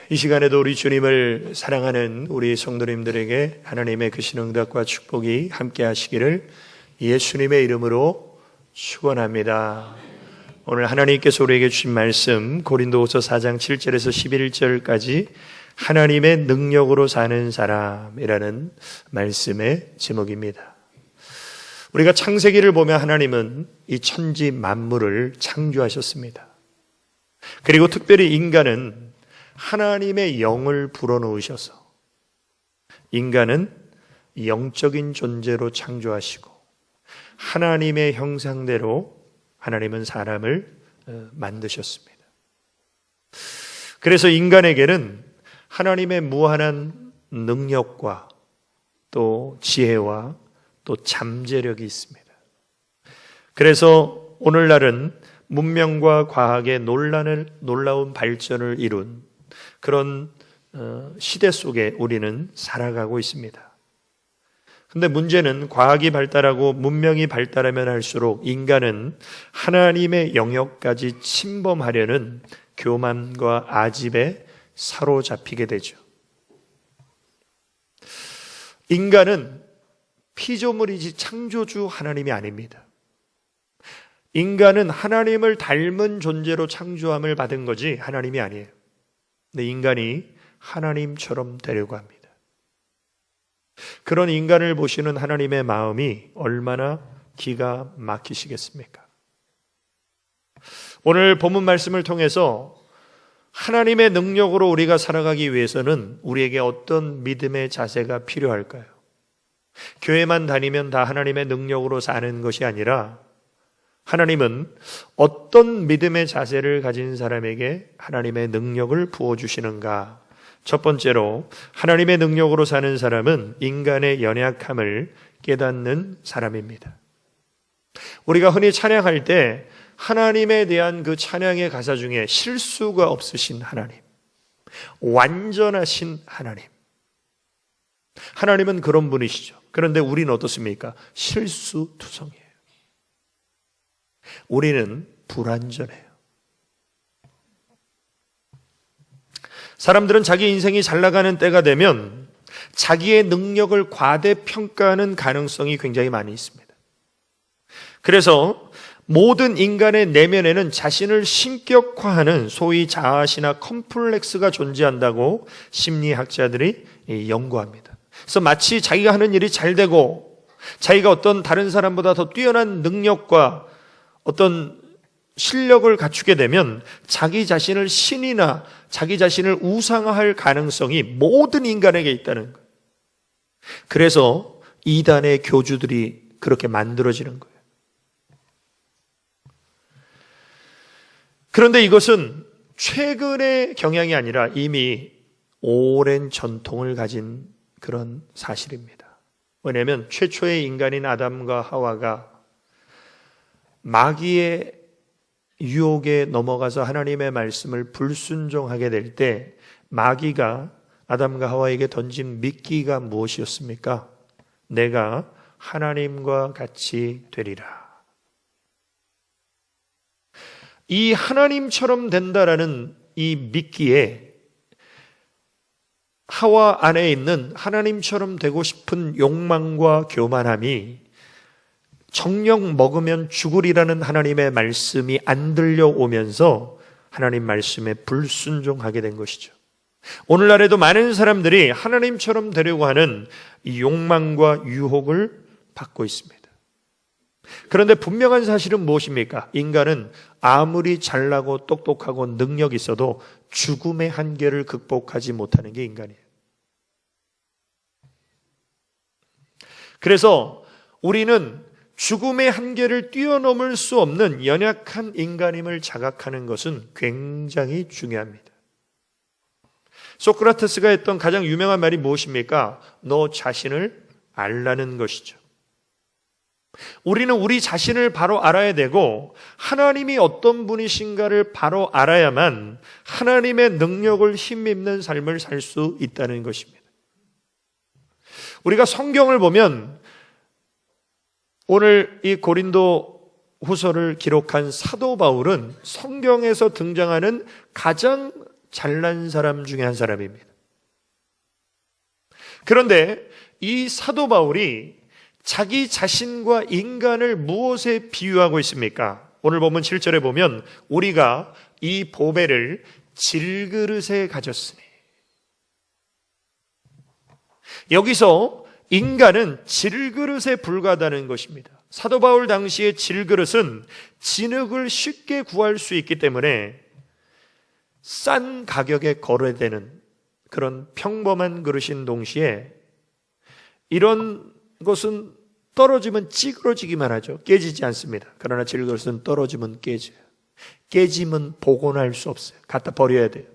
이 시간에도 우리 주님을 사랑하는 우리 성도님들에게 하나님의 그 신응답과 축복이 함께 하시기를 예수님의 이름으로 축원합니다. 오늘 하나님께서 우리에게 주신 말씀 고린도후서 4장 7절에서 11절까지 하나님의 능력으로 사는 사람이라는 말씀의 제목입니다. 우리가 창세기를 보면 하나님은 이 천지 만물을 창조하셨습니다. 그리고 특별히 인간은 하나님의 영을 불어넣으셔서 인간은 영적인 존재로 창조하시고 하나님의 형상대로 하나님은 사람을 만드셨습니다. 그래서 인간에게는 하나님의 무한한 능력과 또 지혜와 또 잠재력이 있습니다. 그래서 오늘날은 문명과 과학의 놀라운 발전을 이룬 그런 시대 속에 우리는 살아가고 있습니다. 근데 문제는 과학이 발달하고 문명이 발달하면 할수록 인간은 하나님의 영역까지 침범하려는 교만과 아집에 사로잡히게 되죠. 인간은 피조물이지 창조주 하나님이 아닙니다. 인간은 하나님을 닮은 존재로 창조함을 받은 거지 하나님이 아니에요. 근데 인간이 하나님처럼 되려고 합니다. 그런 인간을 보시는 하나님의 마음이 얼마나 기가 막히시겠습니까? 오늘 본문 말씀을 통해서 하나님의 능력으로 우리가 살아가기 위해서는 우리에게 어떤 믿음의 자세가 필요할까요? 교회만 다니면 다 하나님의 능력으로 사는 것이 아니라 하나님은 어떤 믿음의 자세를 가진 사람에게 하나님의 능력을 부어주시는가? 첫 번째로 하나님의 능력으로 사는 사람은 인간의 연약함을 깨닫는 사람입니다. 우리가 흔히 찬양할 때 하나님에 대한 그 찬양의 가사 중에 실수가 없으신 하나님, 완전하신 하나님, 하나님은 그런 분이시죠. 그런데 우리는 어떻습니까? 실수투성이에요. 우리는 불완전해요. 사람들은 자기 인생이 잘 나가는 때가 되면 자기의 능력을 과대평가하는 가능성이 굉장히 많이 있습니다. 그래서 모든 인간의 내면에는 자신을 신격화하는 소위 자아시나 컴플렉스가 존재한다고 심리학자들이 연구합니다. 그래서 마치 자기가 하는 일이 잘 되고 자기가 어떤 다른 사람보다 더 뛰어난 능력과 어떤 실력을 갖추게 되면 자기 자신을 신이나 자기 자신을 우상화할 가능성이 모든 인간에게 있다는 거예요. 그래서 이단의 교주들이 그렇게 만들어지는 거예요. 그런데 이것은 최근의 경향이 아니라 이미 오랜 전통을 가진 그런 사실입니다. 왜냐하면 최초의 인간인 아담과 하와가 마귀의 유혹에 넘어가서 하나님의 말씀을 불순종하게 될 때 마귀가 아담과 하와에게 던진 미끼가 무엇이었습니까? 내가 하나님과 같이 되리라. 이 하나님처럼 된다라는 이 미끼에 하와 안에 있는 하나님처럼 되고 싶은 욕망과 교만함이 정녕 먹으면 죽으리라는 하나님의 말씀이 안 들려오면서 하나님 말씀에 불순종하게 된 것이죠. 오늘날에도 많은 사람들이 하나님처럼 되려고 하는 이 욕망과 유혹을 받고 있습니다. 그런데 분명한 사실은 무엇입니까? 인간은 아무리 잘나고 똑똑하고 능력이 있어도 죽음의 한계를 극복하지 못하는 게 인간이에요. 그래서 우리는 죽음의 한계를 뛰어넘을 수 없는 연약한 인간임을 자각하는 것은 굉장히 중요합니다. 소크라테스가 했던 가장 유명한 말이 무엇입니까? 너 자신을 알라는 것이죠. 우리는 우리 자신을 바로 알아야 되고 하나님이 어떤 분이신가를 바로 알아야만 하나님의 능력을 힘입는 삶을 살 수 있다는 것입니다. 우리가 성경을 보면 오늘 이 고린도 후서를 기록한 사도 바울은 성경에서 등장하는 가장 잘난 사람 중에 한 사람입니다. 그런데 이 사도 바울이 자기 자신과 인간을 무엇에 비유하고 있습니까? 오늘 본문 7절에 보면 우리가 이 보배를 질그릇에 가졌으니, 여기서 인간은 질그릇에 불과하다는 것입니다. 사도 바울 당시의 질그릇은 진흙을 쉽게 구할 수 있기 때문에 싼 가격에 거래되는 그런 평범한 그릇인 동시에 이런 것은 떨어지면 찌그러지기만 하죠. 깨지지 않습니다. 그러나 질그릇은 떨어지면 깨져요. 깨지면 복원할 수 없어요. 갖다 버려야 돼요.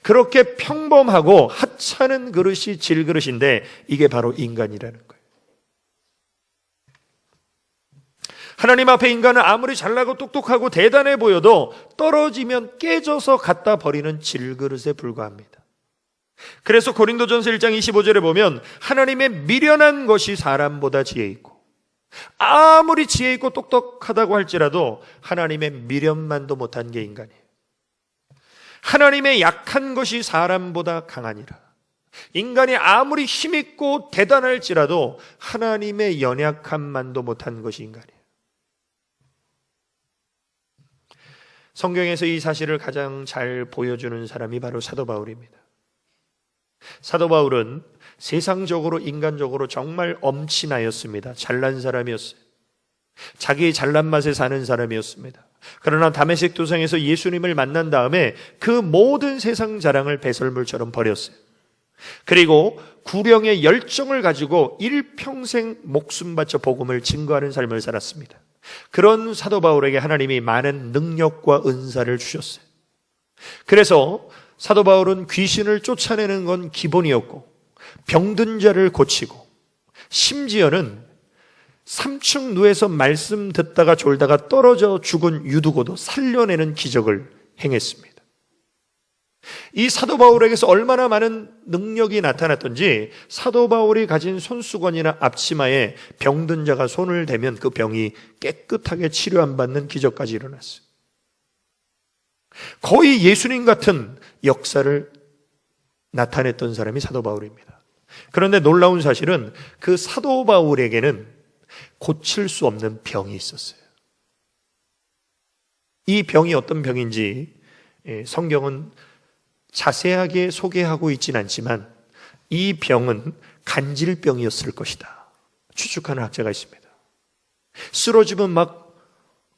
그렇게 평범하고 하찮은 그릇이 질그릇인데 이게 바로 인간이라는 거예요. 하나님 앞에 인간은 아무리 잘나고 똑똑하고 대단해 보여도 떨어지면 깨져서 갖다 버리는 질그릇에 불과합니다. 그래서 고린도전서 1장 25절에 보면 하나님의 미련한 것이 사람보다 지혜 있고, 아무리 지혜 있고 똑똑하다고 할지라도 하나님의 미련만도 못한 게 인간이에요. 하나님의 약한 것이 사람보다 강하니라. 인간이 아무리 힘있고 대단할지라도 하나님의 연약함만도 못한 것이 인간이에요. 성경에서 이 사실을 가장 잘 보여주는 사람이 바로 사도 바울입니다. 사도 바울은 세상적으로 인간적으로 정말 엄친아였습니다. 잘난 사람이었어요. 자기의 잘난 맛에 사는 사람이었습니다. 그러나 다메섹 도상에서 예수님을 만난 다음에 그 모든 세상 자랑을 배설물처럼 버렸어요. 그리고 구령의 열정을 가지고 일평생 목숨 바쳐 복음을 증거하는 삶을 살았습니다. 그런 사도 바울에게 하나님이 많은 능력과 은사를 주셨어요. 그래서 사도 바울은 귀신을 쫓아내는 건 기본이었고, 병든 자를 고치고, 심지어는 3층 누에서 말씀 듣다가 졸다가 떨어져 죽은 유두고도 살려내는 기적을 행했습니다. 이 사도 바울에게서 얼마나 많은 능력이 나타났던지 사도 바울이 가진 손수건이나 앞치마에 병든 자가 손을 대면 그 병이 깨끗하게 치료 안 받는 기적까지 일어났어요. 거의 예수님 같은 역사를 나타냈던 사람이 사도 바울입니다. 그런데 놀라운 사실은 그 사도 바울에게는 고칠 수 없는 병이 있었어요. 이 병이 어떤 병인지 성경은 자세하게 소개하고 있지는 않지만 이 병은 간질병이었을 것이다 추측하는 학자가 있습니다. 쓰러지면 막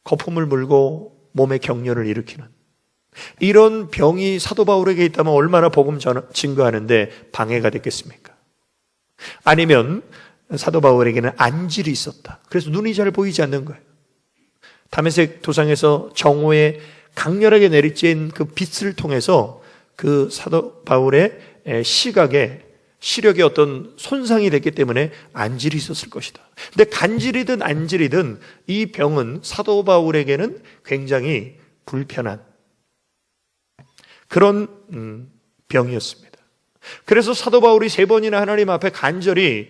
거품을 물고 몸에 격렬을 일으키는 이런 병이 사도 바울에게 있다면 얼마나 복음 증거하는데 방해가 됐겠습니까? 아니면 사도 바울에게는 안질이 있었다. 그래서 눈이 잘 보이지 않는 거예요. 다메섹 도상에서 정오에 강렬하게 내리쬐인 그 빛을 통해서 그 사도 바울의 시력에 어떤 손상이 됐기 때문에 안질이 있었을 것이다. 근데 간질이든 안질이든 이 병은 사도 바울에게는 굉장히 불편한 그런 병이었습니다. 그래서 사도 바울이 3번이나 하나님 앞에 간절히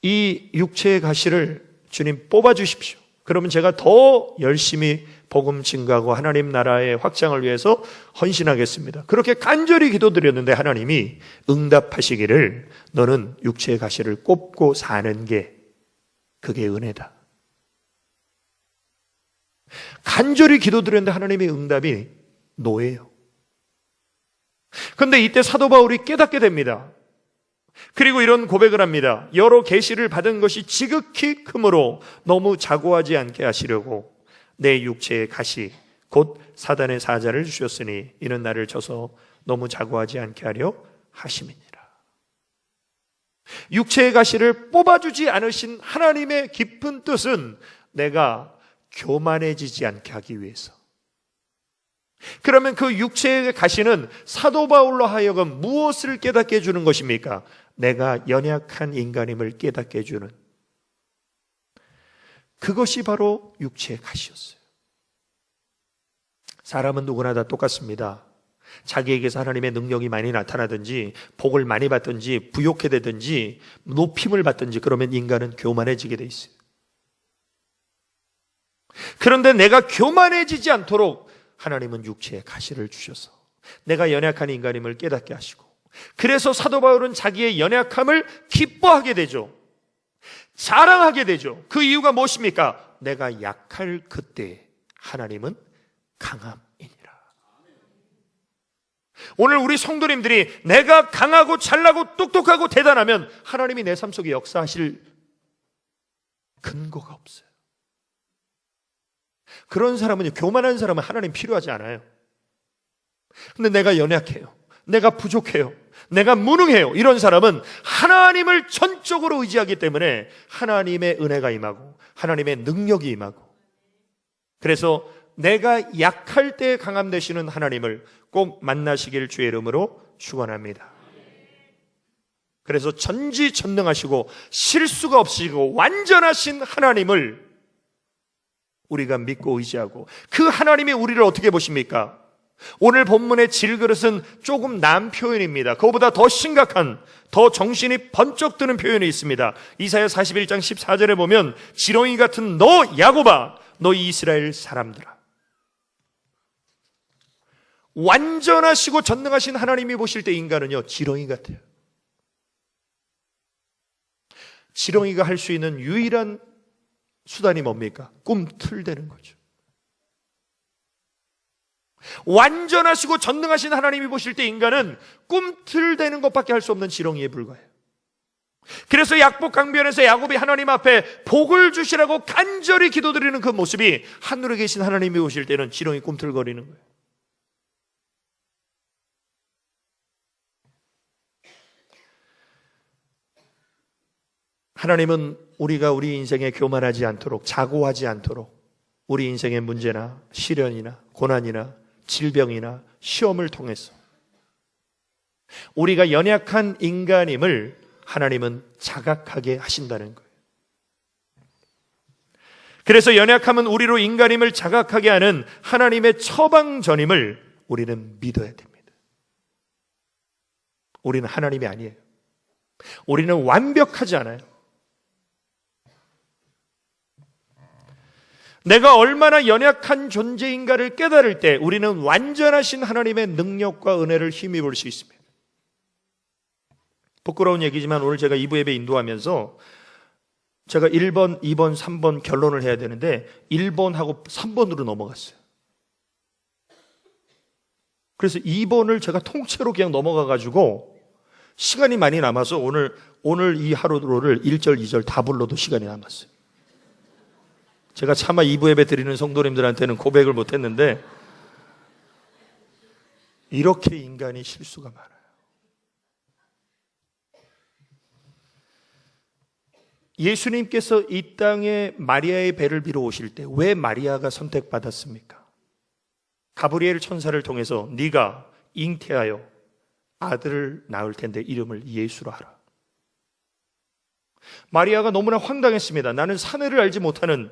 이 육체의 가시를 주님 뽑아주십시오. 그러면 제가 더 열심히 복음 증거하고 하나님 나라의 확장을 위해서 헌신하겠습니다. 그렇게 간절히 기도드렸는데 하나님이 응답하시기를 너는 육체의 가시를 꼽고 사는 게 그게 은혜다. 간절히 기도드렸는데 하나님의 응답이 노예요. 그런데 이때 사도 바울이 깨닫게 됩니다. 그리고 이런 고백을 합니다. 여러 계시를 받은 것이 지극히 크므로 너무 자고하지 않게 하시려고 내 육체의 가시 곧 사단의 사자를 주셨으니 이는 나를 쳐서 너무 자고하지 않게 하려 하심이니라. 육체의 가시를 뽑아주지 않으신 하나님의 깊은 뜻은 내가 교만해지지 않게 하기 위해서. 그러면 그 육체의 가시는 사도 바울로 하여금 무엇을 깨닫게 해주는 것입니까? 내가 연약한 인간임을 깨닫게 해주는 그것이 바로 육체의 가시였어요. 사람은 누구나 다 똑같습니다. 자기에게서 하나님의 능력이 많이 나타나든지 복을 많이 받든지 부욕해 되든지 높임을 받든지 그러면 인간은 교만해지게 돼 있어요. 그런데 내가 교만해지지 않도록 하나님은 육체에 가시를 주셔서 내가 연약한 인간임을 깨닫게 하시고, 그래서 사도 바울은 자기의 연약함을 기뻐하게 되죠. 자랑하게 되죠. 그 이유가 무엇입니까? 내가 약할 그때 하나님은 강함이니라. 오늘 우리 성도님들이 내가 강하고 잘나고 똑똑하고 대단하면 하나님이 내 삶 속에 역사하실 근거가 없어요. 그런 사람은요, 교만한 사람은 하나님 필요하지 않아요. 근데 내가 연약해요, 내가 부족해요, 내가 무능해요, 이런 사람은 하나님을 전적으로 의지하기 때문에 하나님의 은혜가 임하고 하나님의 능력이 임하고, 그래서 내가 약할 때 강함 되시는 하나님을 꼭 만나시길 주의 이름으로 축원합니다. 그래서 전지전능하시고 실수가 없으시고 완전하신 하나님을 우리가 믿고 의지하고, 그 하나님이 우리를 어떻게 보십니까? 오늘 본문의 질그릇은 조금 난 표현입니다. 그거보다 더 심각한, 더 정신이 번쩍 드는 표현이 있습니다. 이사야 41장 14절에 보면 지렁이 같은 너 야곱아, 너 이스라엘 사람들아. 완전하시고 전능하신 하나님이 보실 때 인간은요, 지렁이 같아요. 지렁이가 할 수 있는 유일한 수단이 뭡니까? 꿈틀대는 거죠. 완전하시고 전능하신 하나님이 보실 때 인간은 꿈틀대는 것밖에 할 수 없는 지렁이에 불과해요. 그래서 약복 강변에서 야곱이 하나님 앞에 복을 주시라고 간절히 기도드리는 그 모습이 하늘에 계신 하나님이 보실 때는 지렁이 꿈틀거리는 거예요. 하나님은 우리가 우리 인생에 교만하지 않도록, 자고하지 않도록, 우리 인생의 문제나 시련이나 고난이나 질병이나 시험을 통해서 우리가 연약한 인간임을 하나님은 자각하게 하신다는 거예요. 그래서 연약함은 우리로 인간임을 자각하게 하는 하나님의 처방전임을 우리는 믿어야 됩니다. 우리는 하나님이 아니에요. 우리는 완벽하지 않아요. 내가 얼마나 연약한 존재인가를 깨달을 때 우리는 완전하신 하나님의 능력과 은혜를 힘입을 수 있습니다. 부끄러운 얘기지만 오늘 제가 2부 예배 인도하면서 제가 1번, 2번, 3번 결론을 해야 되는데 1번하고 3번으로 넘어갔어요. 그래서 2번을 제가 통째로 그냥 넘어가가지고 시간이 많이 남아서 오늘 이 하루를 1절, 2절 다 불러도 시간이 남았어요. 제가 차마 2부 예배 드리는 성도님들한테는 고백을 못했는데 이렇게 인간이 실수가 많아요. 예수님께서 이 땅에 마리아의 배를 빌어 오실 때 왜 마리아가 선택받았습니까? 가브리엘 천사를 통해서 네가 잉태하여 아들을 낳을 텐데 이름을 예수로 하라. 마리아가 너무나 황당했습니다. 나는 사내를 알지 못하는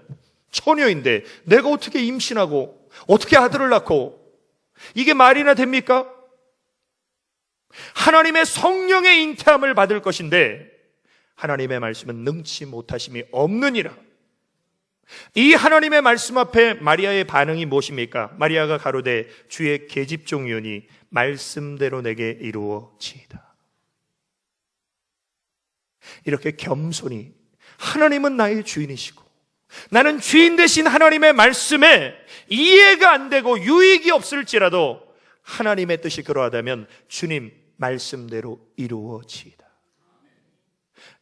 처녀인데 내가 어떻게 임신하고 어떻게 아들을 낳고, 이게 말이나 됩니까? 하나님의 성령의 잉태함을 받을 것인데 하나님의 말씀은 능치 못하심이 없느니라. 이 하나님의 말씀 앞에 마리아의 반응이 무엇입니까? 마리아가 가로되 주의 계집종이오니 말씀대로 내게 이루어지이다. 이렇게 겸손히, 하나님은 나의 주인이시고 나는 주인 되신 하나님의 말씀에 이해가 안 되고 유익이 없을지라도 하나님의 뜻이 그러하다면 주님 말씀대로 이루어지이다.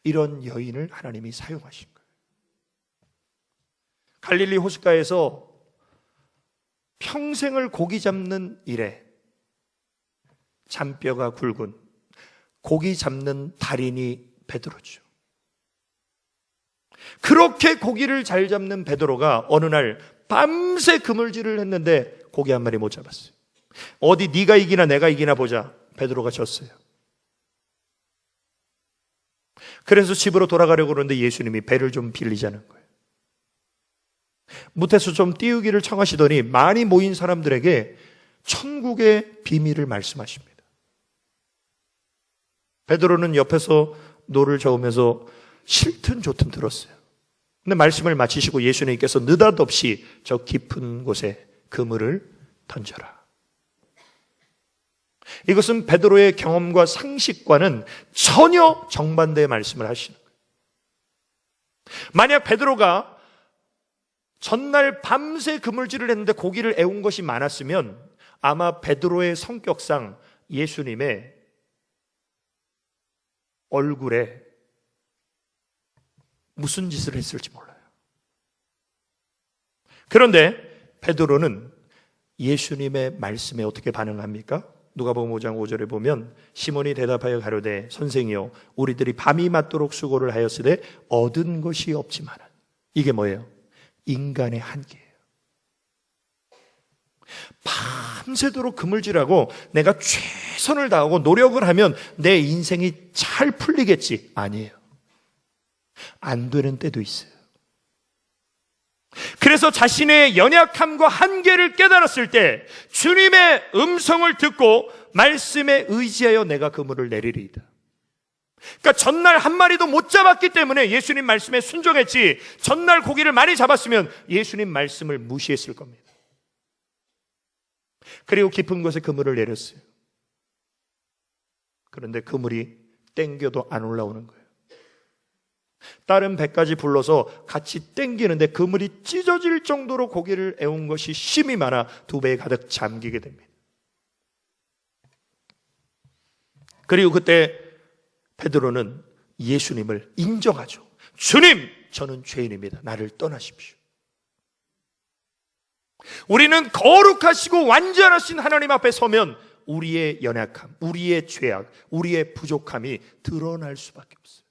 이런 여인을 하나님이 사용하신 거예요. 갈릴리 호숫가에서 평생을 고기 잡는 일에 잔뼈가 굵은 고기 잡는 달인이 베드로죠. 그렇게 고기를 잘 잡는 베드로가 어느 날 밤새 그물질을 했는데 고기 한 마리 못 잡았어요. 어디 네가 이기나 내가 이기나 보자. 베드로가 졌어요. 그래서 집으로 돌아가려고 그러는데 예수님이 배를 좀 빌리자는 거예요. 무태서 좀 띄우기를 청하시더니 많이 모인 사람들에게 천국의 비밀을 말씀하십니다. 베드로는 옆에서 노를 저으면서 싫든 좋든 들었어요. 근데 말씀을 마치시고 예수님께서 느닷없이 저 깊은 곳에 그물을 던져라. 이것은 베드로의 경험과 상식과는 전혀 정반대의 말씀을 하시는 거예요. 만약 베드로가 전날 밤새 그물질을 했는데 고기를 애운 것이 많았으면 아마 베드로의 성격상 예수님의 얼굴에 무슨 짓을 했을지 몰라요. 그런데 베드로는 예수님의 말씀에 어떻게 반응합니까? 누가복음 5장 5절에 보면 시몬이 대답하여 가로되 선생이여 우리들이 밤이 맞도록 수고를 하였으되 얻은 것이 없지만 이게 뭐예요? 인간의 한계예요. 밤새도록 그물질하고 내가 최선을 다하고 노력을 하면 내 인생이 잘 풀리겠지. 아니에요. 안 되는 때도 있어요. 그래서 자신의 연약함과 한계를 깨달았을 때 주님의 음성을 듣고 말씀에 의지하여 내가 그물을 내리리이다. 그러니까 전날 한 마리도 못 잡았기 때문에 예수님 말씀에 순종했지, 전날 고기를 많이 잡았으면 예수님 말씀을 무시했을 겁니다. 그리고 깊은 곳에 그물을 내렸어요. 그런데 그물이 땡겨도 안 올라오는 거예요. 다른 배까지 불러서 같이 땡기는데 그물이 찢어질 정도로 고기를 애운 것이 심이 많아 두 배에 가득 잠기게 됩니다. 그리고 그때 베드로는 예수님을 인정하죠. 주님, 저는 죄인입니다. 나를 떠나십시오. 우리는 거룩하시고 완전하신 하나님 앞에 서면 우리의 연약함, 우리의 죄악, 우리의 부족함이 드러날 수밖에 없어요.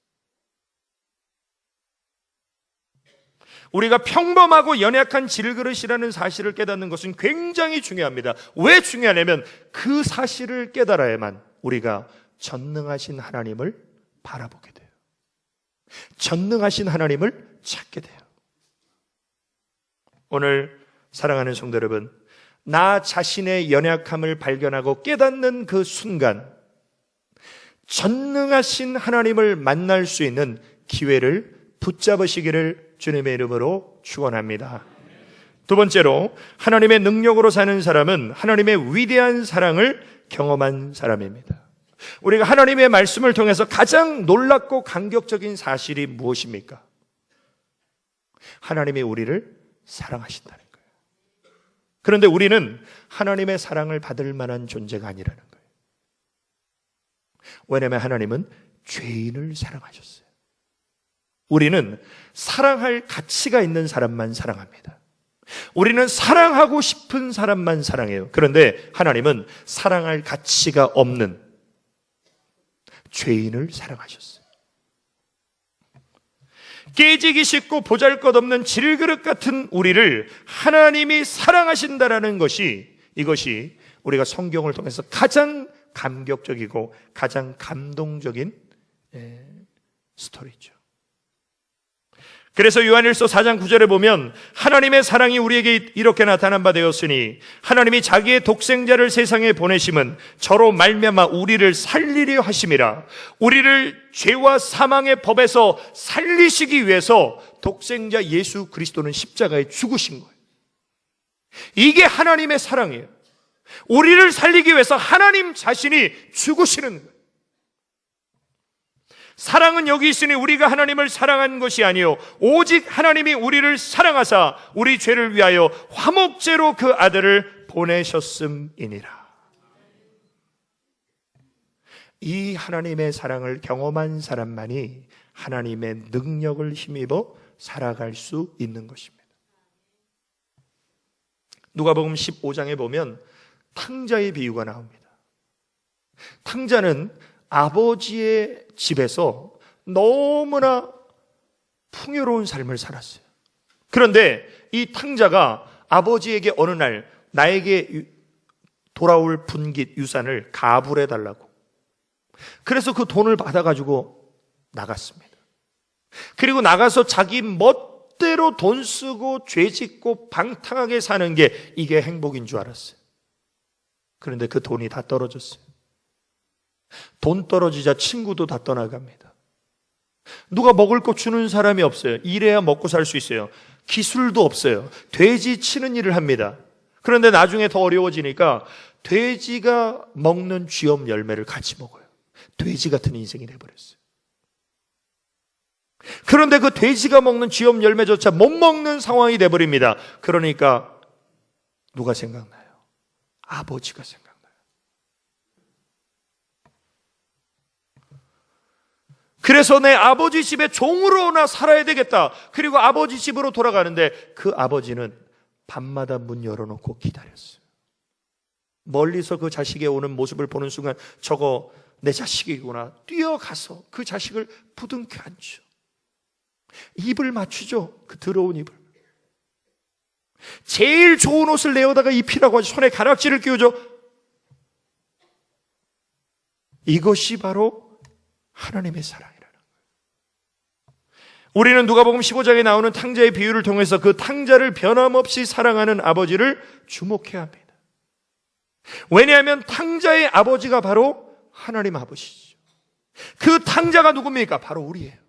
우리가 평범하고 연약한 질그릇이라는 사실을 깨닫는 것은 굉장히 중요합니다. 왜 중요하냐면 그 사실을 깨달아야만 우리가 전능하신 하나님을 바라보게 돼요. 전능하신 하나님을 찾게 돼요. 오늘 사랑하는 성도 여러분, 나 자신의 연약함을 발견하고 깨닫는 그 순간 전능하신 하나님을 만날 수 있는 기회를 붙잡으시기를 주님의 이름으로 축원합니다. 두 번째로, 하나님의 능력으로 사는 사람은 하나님의 위대한 사랑을 경험한 사람입니다. 우리가 하나님의 말씀을 통해서 가장 놀랍고 감격적인 사실이 무엇입니까? 하나님이 우리를 사랑하신다는 거예요. 그런데 우리는 하나님의 사랑을 받을 만한 존재가 아니라는 거예요. 왜냐하면 하나님은 죄인을 사랑하셨어요. 우리는 사랑할 가치가 있는 사람만 사랑합니다. 우리는 사랑하고 싶은 사람만 사랑해요. 그런데 하나님은 사랑할 가치가 없는 죄인을 사랑하셨어요. 깨지기 쉽고 보잘것없는 질그릇 같은 우리를 하나님이 사랑하신다라는 것이, 이것이 우리가 성경을 통해서 가장 감격적이고 가장 감동적인 스토리죠. 그래서 요한일서 4장 9절에 보면 하나님의 사랑이 우리에게 이렇게 나타난 바 되었으니 하나님이 자기의 독생자를 세상에 보내심은 저로 말미암아 우리를 살리려 하심이라. 우리를 죄와 사망의 법에서 살리시기 위해서 독생자 예수 그리스도는 십자가에 죽으신 거예요. 이게 하나님의 사랑이에요. 우리를 살리기 위해서 하나님 자신이 죽으시는 거예요. 사랑은 여기 있으니 우리가 하나님을 사랑한 것이 아니요 오직 하나님이 우리를 사랑하사 우리 죄를 위하여 화목제로 그 아들을 보내셨음이니라. 이 하나님의 사랑을 경험한 사람만이 하나님의 능력을 힘입어 살아갈 수 있는 것입니다. 누가복음 15장에 보면 탕자의 비유가 나옵니다. 탕자는 아버지의 집에서 너무나 풍요로운 삶을 살았어요. 그런데 이 탕자가 아버지에게 어느 날 나에게 돌아올 분깃 유산을 가불해 달라고, 그래서 그 돈을 받아가지고 나갔습니다. 그리고 나가서 자기 멋대로 돈 쓰고 죄 짓고 방탕하게 사는 게 이게 행복인 줄 알았어요. 그런데 그 돈이 다 떨어졌어요. 돈 떨어지자 친구도 다 떠나갑니다. 누가 먹을 거 주는 사람이 없어요. 일해야 먹고 살 수 있어요. 기술도 없어요. 돼지 치는 일을 합니다. 그런데 나중에 더 어려워지니까 돼지가 먹는 쥐엄 열매를 같이 먹어요. 돼지 같은 인생이 돼버렸어요. 그런데 그 돼지가 먹는 쥐엄 열매조차 못 먹는 상황이 돼버립니다. 그러니까 누가 생각나요? 아버지가 생각나요. 그래서 내 아버지 집에 종으로나 살아야 되겠다. 그리고 아버지 집으로 돌아가는데 그 아버지는 밤마다 문 열어놓고 기다렸어요. 멀리서 그 자식이 오는 모습을 보는 순간 저거 내 자식이구나. 뛰어가서 그 자식을 부둥켜 안죠. 입을 맞추죠. 그 더러운 입을. 제일 좋은 옷을 내어다가 입히라고 하죠. 손에 가락지를 끼우죠. 이것이 바로 하나님의 사랑이라는 거예요. 우리는 누가복음 15장에 나오는 탕자의 비유를 통해서 그 탕자를 변함없이 사랑하는 아버지를 주목해야 합니다. 왜냐하면 탕자의 아버지가 바로 하나님 아버지죠. 그 탕자가 누굽니까? 바로 우리예요.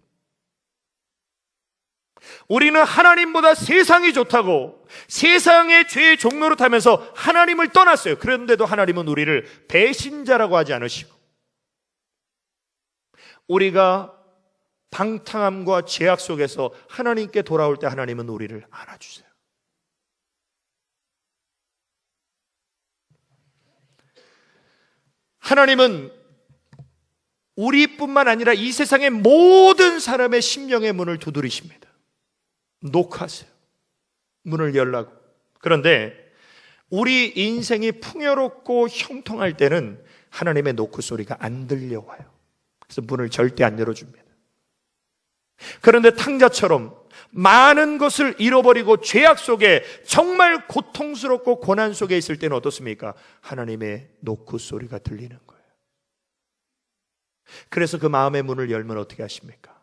우리는 하나님보다 세상이 좋다고 세상의 죄의 종로를 타면서 하나님을 떠났어요. 그런데도 하나님은 우리를 배신자라고 하지 않으시고 우리가 방탕함과 죄악 속에서 하나님께 돌아올 때 하나님은 우리를 안아주세요. 하나님은 우리뿐만 아니라 이 세상의 모든 사람의 심령의 문을 두드리십니다. 녹화하세요. 문을 열라고. 그런데 우리 인생이 풍요롭고 형통할 때는 하나님의 노크 소리가 안 들려와요. 그래서 문을 절대 안 열어줍니다. 그런데 탕자처럼 많은 것을 잃어버리고 죄악 속에 정말 고통스럽고 고난 속에 있을 때는 어떻습니까? 하나님의 노크 소리가 들리는 거예요. 그래서 그 마음의 문을 열면 어떻게 하십니까?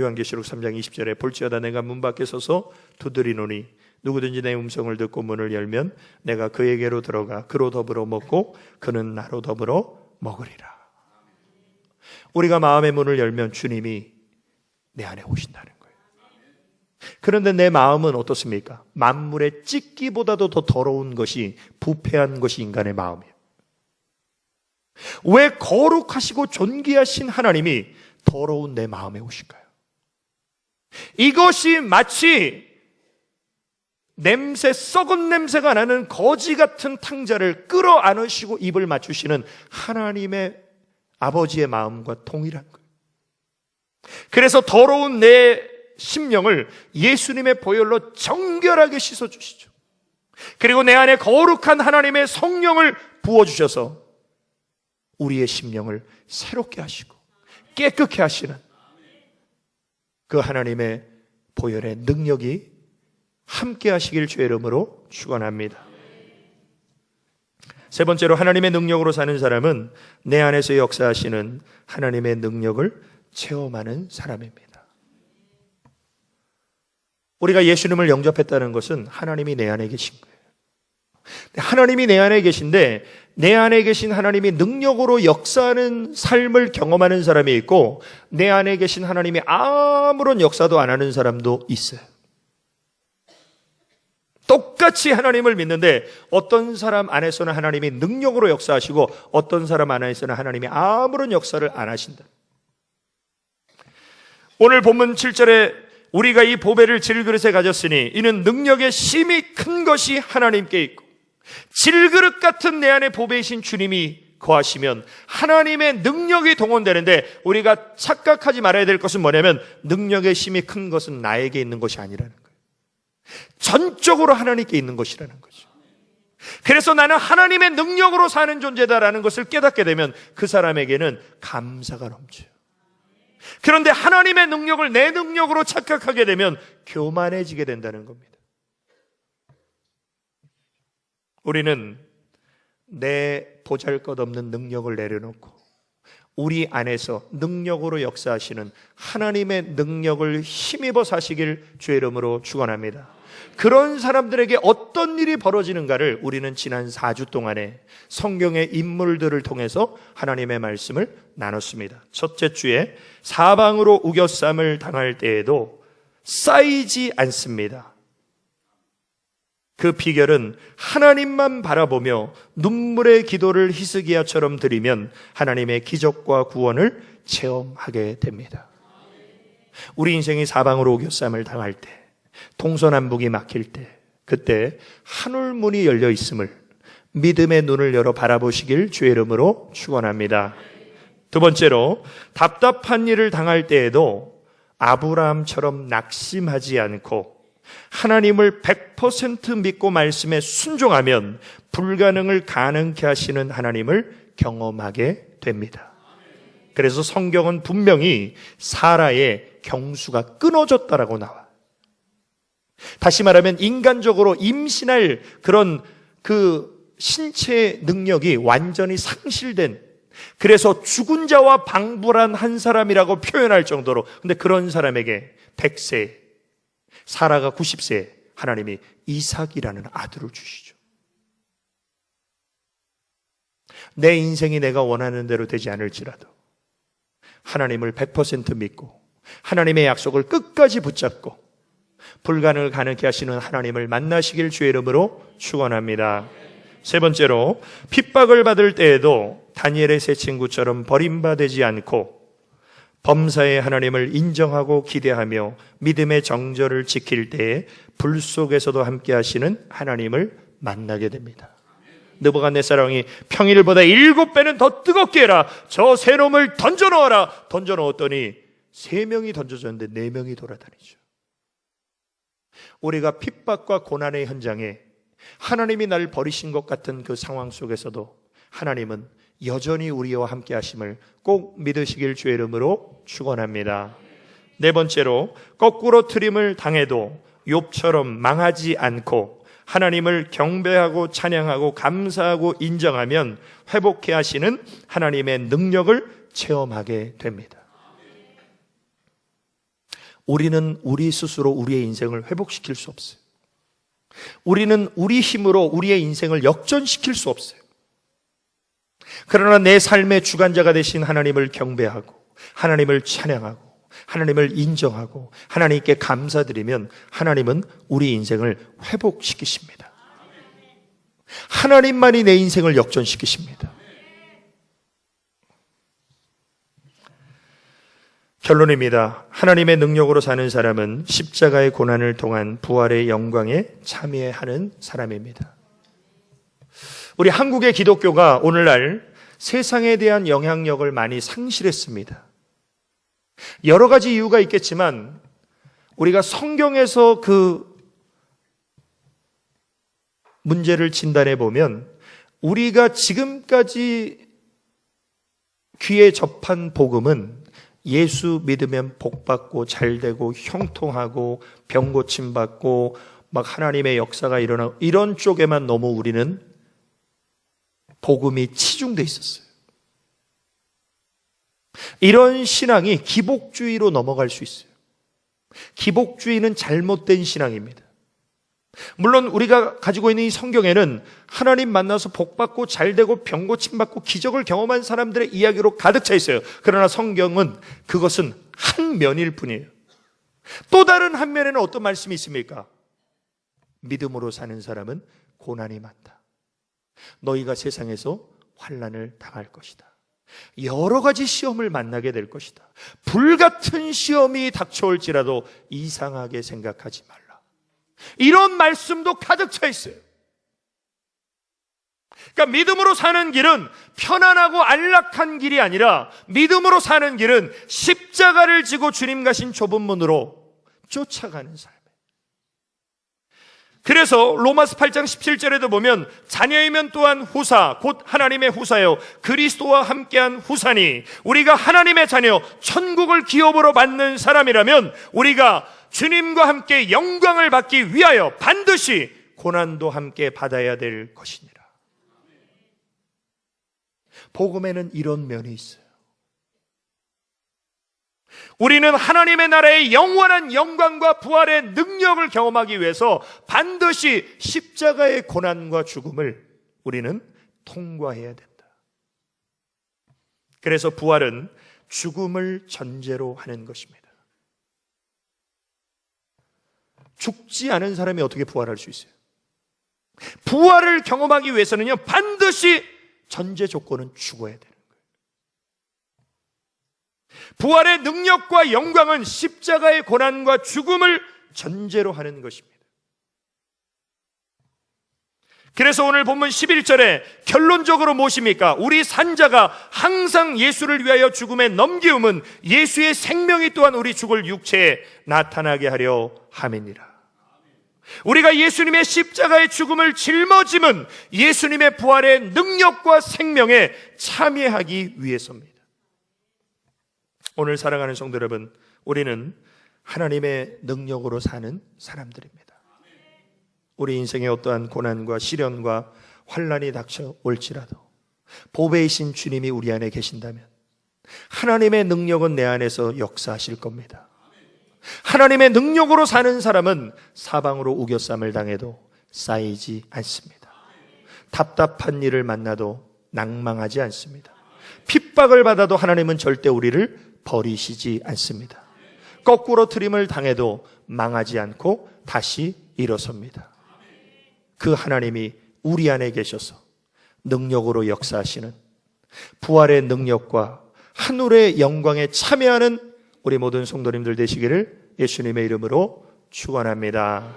요한계시록 3장 20절에 볼지어다 내가 문 밖에 서서 두드리노니 누구든지 내 음성을 듣고 문을 열면 내가 그에게로 들어가 그로 더불어 먹고 그는 나로 더불어 먹으리라. 우리가 마음의 문을 열면 주님이 내 안에 오신다는 거예요. 그런데 내 마음은 어떻습니까? 만물의 찢기보다도 더 더러운 것이 부패한 것이 인간의 마음이에요. 왜 거룩하시고 존귀하신 하나님이 더러운 내 마음에 오실까요? 이것이 마치 썩은 냄새가 나는 거지 같은 탕자를 끌어안으시고 입을 맞추시는 하나님의 아버지의 마음과 동일한 거예요. 그래서 더러운 내 심령을 예수님의 보혈로 정결하게 씻어주시죠. 그리고 내 안에 거룩한 하나님의 성령을 부어주셔서 우리의 심령을 새롭게 하시고 깨끗게 하시는 그 하나님의 보혈의 능력이 함께 하시길 주의 이름으로 축원합니다. 세 번째로 하나님의 능력으로 사는 사람은 내 안에서 역사하시는 하나님의 능력을 체험하는 사람입니다. 우리가 예수님을 영접했다는 것은 하나님이 내 안에 계신 거예요. 하나님이 내 안에 계신데 내 안에 계신 하나님이 능력으로 역사하는 삶을 경험하는 사람이 있고 내 안에 계신 하나님이 아무런 역사도 안 하는 사람도 있어요. 똑같이 하나님을 믿는데 어떤 사람 안에서는 하나님이 능력으로 역사하시고 어떤 사람 안에서는 하나님이 아무런 역사를 안 하신다. 오늘 본문 7절에 우리가 이 보배를 질그릇에 가졌으니 이는 능력의 심히 큰 것이 하나님께 있고 질그릇 같은 내 안에 보배이신 주님이 거하시면 하나님의 능력이 동원되는데 우리가 착각하지 말아야 될 것은 뭐냐면 능력의 심히 큰 것은 나에게 있는 것이 아니라는 거예요. 전적으로 하나님께 있는 것이라는 거죠. 그래서 나는 하나님의 능력으로 사는 존재다라는 것을 깨닫게 되면 그 사람에게는 감사가 넘쳐요. 그런데 하나님의 능력을 내 능력으로 착각하게 되면 교만해지게 된다는 겁니다. 우리는 내 보잘것없는 능력을 내려놓고 우리 안에서 능력으로 역사하시는 하나님의 능력을 힘입어 사시길 주의 이름으로 축원합니다. 그런 사람들에게 어떤 일이 벌어지는가를 우리는 지난 4주 동안에 성경의 인물들을 통해서 하나님의 말씀을 나눴습니다. 첫째 주에 사방으로 우겨쌈을 당할 때에도 쌓이지 않습니다. 그 비결은 하나님만 바라보며 눈물의 기도를 히스기야처럼 드리면 하나님의 기적과 구원을 체험하게 됩니다. 우리 인생이 사방으로 오교쌈을 당할 때, 동서남북이 막힐 때, 그때 하늘문이 열려 있음을 믿음의 눈을 열어 바라보시길 주의 이름으로 축원합니다. 두 번째로, 답답한 일을 당할 때에도 아브라함처럼 낙심하지 않고 하나님을 100% 믿고 말씀에 순종하면 불가능을 가능케 하시는 하나님을 경험하게 됩니다. 그래서 성경은 분명히 사라의 경수가 끊어졌다라고 나와요. 다시 말하면 인간적으로 임신할 그런 그 신체의 능력이 완전히 상실된, 그래서 죽은 자와 방불한 한 사람이라고 표현할 정도로, 근데 그런 사람에게 100세, 사라가 90세, 하나님이 이삭이라는 아들을 주시죠. 내 인생이 내가 원하는 대로 되지 않을지라도 하나님을 100% 믿고 하나님의 약속을 끝까지 붙잡고 불가능을 가능케 하시는 하나님을 만나시길 주의 이름으로 축원합니다. 세 번째로, 핍박을 받을 때에도 다니엘의 세 친구처럼 버림받지 않고 범사의 하나님을 인정하고 기대하며 믿음의 정절을 지킬 때에 불 속에서도 함께 하시는 하나님을 만나게 됩니다. 느부갓네살 왕이 평일보다 7배는 더 뜨겁게 해라, 저 세 놈을 던져넣어라. 던져넣었더니 3명이 던져졌는데 4명이 돌아다니죠. 우리가 핍박과 고난의 현장에 하나님이 나를 버리신 것 같은 그 상황 속에서도 하나님은 여전히 우리와 함께 하심을 꼭 믿으시길 주의 이름으로 축원합니다. 네 번째로, 거꾸로 트림을 당해도 욥처럼 망하지 않고 하나님을 경배하고 찬양하고 감사하고 인정하면 회복해 하시는 하나님의 능력을 체험하게 됩니다. 우리는 우리 스스로 우리의 인생을 회복시킬 수 없어요. 우리는 우리 힘으로 우리의 인생을 역전시킬 수 없어요. 그러나 내 삶의 주관자가 되신 하나님을 경배하고 하나님을 찬양하고 하나님을 인정하고 하나님께 감사드리면 하나님은 우리 인생을 회복시키십니다. 하나님만이 내 인생을 역전시키십니다. 결론입니다. 하나님의 능력으로 사는 사람은 십자가의 고난을 통한 부활의 영광에 참여하는 사람입니다. 우리 한국의 기독교가 오늘날 세상에 대한 영향력을 많이 상실했습니다. 여러 가지 이유가 있겠지만 우리가 성경에서 그 문제를 진단해 보면 우리가 지금까지 귀에 접한 복음은 예수 믿으면 복받고 잘되고 형통하고 병 고침받고 막 하나님의 역사가 일어나고 이런 쪽에만 너무 우리는 복음이 치중돼 있었어요. 이런 신앙이 기복주의로 넘어갈 수 있어요. 기복주의는 잘못된 신앙입니다. 물론 우리가 가지고 있는 이 성경에는 하나님 만나서 복받고 잘되고 병 고침받고 기적을 경험한 사람들의 이야기로 가득 차 있어요. 그러나 성경은 그것은 한 면일 뿐이에요. 또 다른 한 면에는 어떤 말씀이 있습니까? 믿음으로 사는 사람은 고난이 많다. 너희가 세상에서 환난을 당할 것이다. 여러 가지 시험을 만나게 될 것이다. 불같은 시험이 닥쳐올지라도 이상하게 생각하지 말라. 이런 말씀도 가득 차 있어요. 그러니까 믿음으로 사는 길은 편안하고 안락한 길이 아니라 믿음으로 사는 길은 십자가를 지고 주님 가신 좁은 문으로 쫓아가는 삶이에요. 그래서 로마서 8장 17절에도 보면 자녀이면 또한 후사 곧 하나님의 후사요 그리스도와 함께한 후사니 우리가 하나님의 자녀 천국을 기업으로 받는 사람이라면 우리가 주님과 함께 영광을 받기 위하여 반드시 고난도 함께 받아야 될 것이니라. 복음에는 이런 면이 있어요. 우리는 하나님의 나라의 영원한 영광과 부활의 능력을 경험하기 위해서 반드시 십자가의 고난과 죽음을 우리는 통과해야 된다. 그래서 부활은 죽음을 전제로 하는 것입니다. 죽지 않은 사람이 어떻게 부활할 수 있어요? 부활을 경험하기 위해서는요, 반드시 전제 조건은 죽어야 되는 거예요. 부활의 능력과 영광은 십자가의 고난과 죽음을 전제로 하는 것입니다. 그래서 오늘 본문 11절에 결론적으로 무엇입니까? 우리 산자가 항상 예수를 위하여 죽음에 넘기움은 예수의 생명이 또한 우리 죽을 육체에 나타나게 하려 함이니라. 우리가 예수님의 십자가의 죽음을 짊어짐은 예수님의 부활의 능력과 생명에 참여하기 위해서입니다. 오늘 사랑하는 성도 여러분, 우리는 하나님의 능력으로 사는 사람들입니다. 우리 인생에 어떠한 고난과 시련과 환난이 닥쳐올지라도 보배이신 주님이 우리 안에 계신다면 하나님의 능력은 내 안에서 역사하실 겁니다. 하나님의 능력으로 사는 사람은 사방으로 우겨쌈을 당해도 쌓이지 않습니다. 답답한 일을 만나도 낭망하지 않습니다. 핍박을 받아도 하나님은 절대 우리를 버리시지 않습니다. 거꾸로 트림을 당해도 망하지 않고 다시 일어섭니다. 그 하나님이 우리 안에 계셔서 능력으로 역사하시는 부활의 능력과 하늘의 영광에 참여하는 우리 모든 성도님들 되시기를 예수님의 이름으로 축원합니다.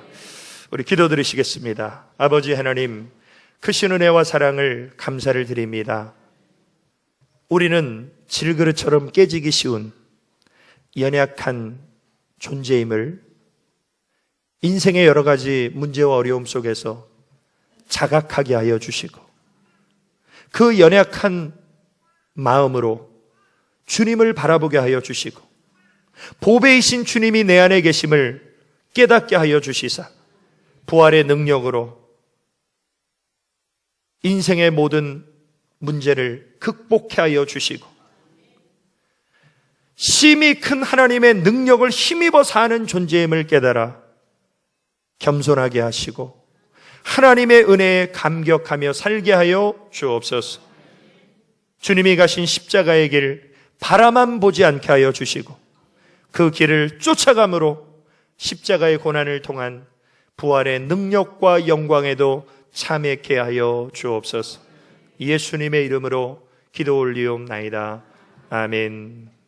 우리 기도드리시겠습니다. 아버지 하나님, 크신 은혜와 사랑을 감사를 드립니다. 우리는 질그릇처럼 깨지기 쉬운 연약한 존재임을 인생의 여러 가지 문제와 어려움 속에서 자각하게 하여 주시고 그 연약한 마음으로 주님을 바라보게 하여 주시고 보배이신 주님이 내 안에 계심을 깨닫게 하여 주시사 부활의 능력으로 인생의 모든 문제를 극복해 하여 주시고 심히 큰 하나님의 능력을 힘입어 사는 존재임을 깨달아 겸손하게 하시고 하나님의 은혜에 감격하며 살게 하여 주옵소서. 주님이 가신 십자가의 길 바라만 보지 않게 하여 주시고 그 길을 쫓아감으로 십자가의 고난을 통한 부활의 능력과 영광에도 참여케 하여 주옵소서. 예수님의 이름으로 기도 올리옵나이다. 아멘.